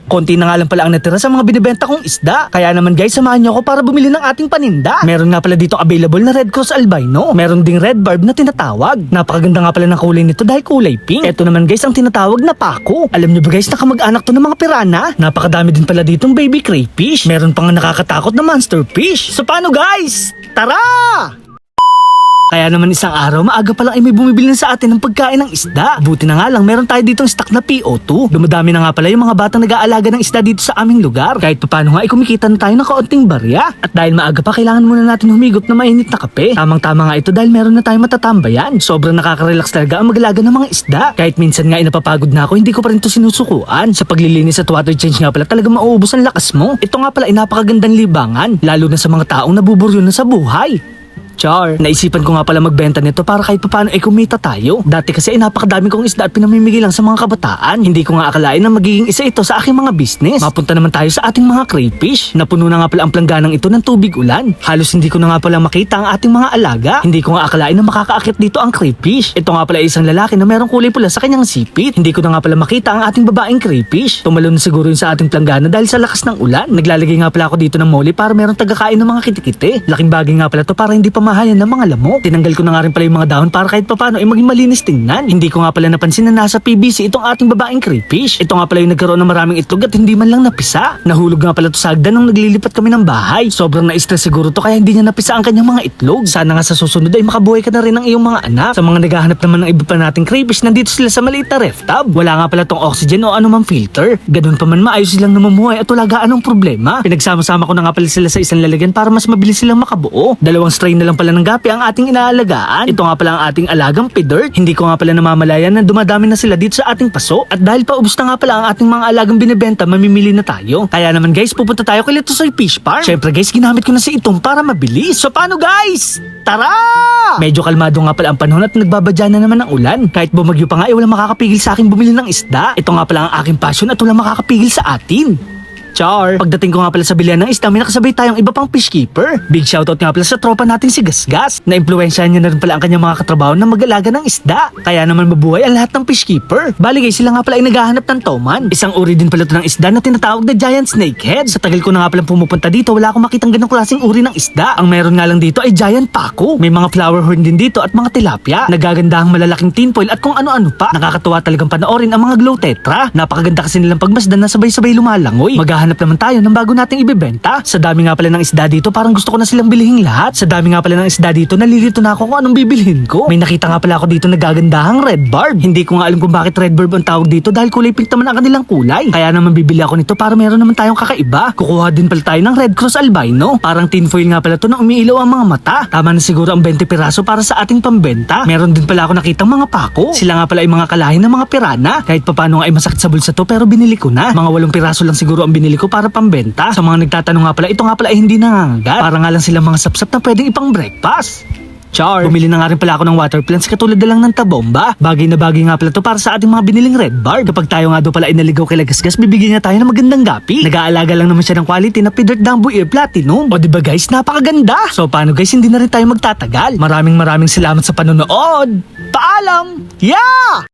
Konti na nga lang pala ang natira sa mga binibenta kong isda. Kaya naman guys, samahan niyo ako para bumili ng ating paninda. Meron nga pala dito available na Red Cross Albino. Meron ding Red Barb na tinatawag. Napakaganda nga pala ng kulay nito dahil kulay pink. Ito naman guys ang tinatawag na Paco. Alam niyo ba guys, nakamag-anak to ng mga pirana? Napakadami din pala ditong baby crayfish. Meron pang nakakatakot na monster fish. So paano guys? Tara! Kaya naman isang araw, maaga pa lang ay may bumibili na sa atin ng pagkain ng isda. Buti na nga lang, meron tayo ditong stock na PO2. Dumadami na nga pala yung mga batang nag-aalaga ng isda dito sa aming lugar. Kahit paano nga ay kumikita na tayo ng kaunting barya. At dahil maaga pa, kailangan muna natin humigop na mainit na kape. Tamang-tama nga ito dahil meron na tayong matatambayan. Sobrang nakaka-relax talaga ang mag-alaga ng mga isda. Kahit minsan nga ay napapagod na ako, hindi ko pa rin ito sinusukuan. Sa paglilinis at water change nga pala talaga mauubos ang lakas mo. Ito nga pala ay napakagandang libangan, lalo na sa mga taong nabuburyo na sa buhay. Char, naisipan ko nga pala magbenta nito para kahit paano ay kumita tayo. Dati kasi ay napakadami kong isda at pinamimigay lang sa mga kabataan. Hindi ko nga akalain na magiging isa ito sa aking mga business. Mapunta naman tayo sa ating mga crayfish. Napuno na nga pala ang plangganang ito ng tubig ulan. Halos hindi ko na nga pala makita ang ating mga alaga. Hindi ko nga akalain na makakaakit dito ang crayfish. Ito nga pala ay isang lalaki na merong kulay pula sa kanyang sipit. Hindi ko na nga pala makita ang ating babaeng crayfish. Tumalon na siguro yun sa ating planggana dahil sa lakas ng ulan. Naglalagay nga pala ako dito ng moli para merong tagakain ng mga kitikite. Laking bagay nga pala to para hindi pa mahayan ng mga lamok. Tinanggal ko na nga rin pala yung mga dahon para kahit papano ay maging malinis tingnan. Hindi ko nga pala napansin na nasa PVC itong ating babaeng crayfish. Ito nga pala yung nagkaroon ng maraming itlog at hindi man lang napisa. Nahulog nga pala to sa hagdan nung naglilipat kami ng bahay. Sobrang na-stress siguro to kaya hindi niya napisa ang kanyang mga itlog. Sana nga sa susunod ay makabuhay ka na rin ng iyong mga anak. Sa mga naghahanap naman ng iba pa nating crayfish, nandito sila sa maliit na ref tub. Wala nga pala tong oxygen o anumang filter. Ganun pa man maayos silang namumuhay at wala gaanong problema. Pinagsama-sama ko na nga pala sila sa isang lalagyan para mas mabilis silang makabuo. 2 strain na lang pala ng gapi ang ating inaalagaan. Ito nga pala ang ating alagang pidert. Hindi ko nga pala namamalayan na dumadami na sila dito sa ating paso. At dahil paubos na nga pala ang ating mga alagang binibenta, mamimili na tayo. Kaya naman guys, pupunta tayo kay Litosoy Fish Farm. Syempre guys, ginamit ko na si Itong para mabilis. So paano guys? Tara! Medyo kalmado nga pala ang panahon at nagbabadya na naman ng ulan. Kahit bumagyo pa nga, walang makakapigil sa akin bumili ng isda. Ito nga pala ang aking passion at walang makakapigil sa atin. Char, pagdating ko nga pala sa bilihan ng isda, may nakasabay tayong iba pang fish keeper. Big shoutout nga pala sa tropa natin si Gasgas. Na-impluwensyahan niya na rin pala ang kanyang mga katrabaho na mag-alaga ng isda. Kaya naman mabuhay ang lahat ng fish keeper. Bali guys, sila nga pala ay naghahanap ng toman. Isang uri din pala ito ng isda na tinatawag na giant snakehead. Sa tagal ko na nga pala pumupunta dito, wala akong makitang ganong klaseng uri ng isda. Ang meron nga lang dito ay giant Paco. May mga flower horn din dito at mga tilapia. Nagagandahang malalaking tinfoil at kung ano-ano pa. Nakakatuwa talagang panoorin ang mga glow tetra. Napakaganda kasi nilang pagmasdan na sabay-sabay lumalangoy. Maghahanap naman tayo ng bago nating ibebenta. Sa dami nga pala ng isda dito, parang gusto ko na silang bilhin lahat. Sa dami nga pala ng isda dito, nalilito na ako kung anong bibilhin ko. May nakita nga pala ako dito nagagandahang red barb. Hindi ko nga alam kung bakit red barb ang tawag dito dahil kulay pink naman ang kanilang kulay. Kaya naman bibili ako nito para meron naman tayong kakaiba. Kukuha din pala tayo ng Red Cross Albino. Parang tinfoil nga pala to na umiilaw ang mga mata. Tama na siguro ang 20 piraso para sa ating pambenta. Meron din pala ako nakitang mga Paco. Sila nga pala ay mga kalahin ng mga pirana. Kahit papano nga ay masakit sa bulsa to pero binili ko na. Mga 8 piraso lang siguro ang binili ko para pambenta. Sa mga nagtatanong nga pala, ito nga pala ay hindi nangangagat. Para nga lang silang mga sapsap na pwedeng ipang breakfast. Char, bumili na nga rin pala ako ng water plants katulad na lang ng tabomba. Bagay na bagay nga pala to para sa ating mga biniling red barb. Kapag tayo nga daw pala ay naligaw kay Gasgas, bibigyan nga tayo ng magandang gapi. Nag-aalaga lang naman siya ng quality na Pidert Dambu Ear Platinum. O diba guys, napakaganda. So paano guys, hindi na rin tayo magtatagal. Maraming salamat sa panonood. Paalam! Yeah!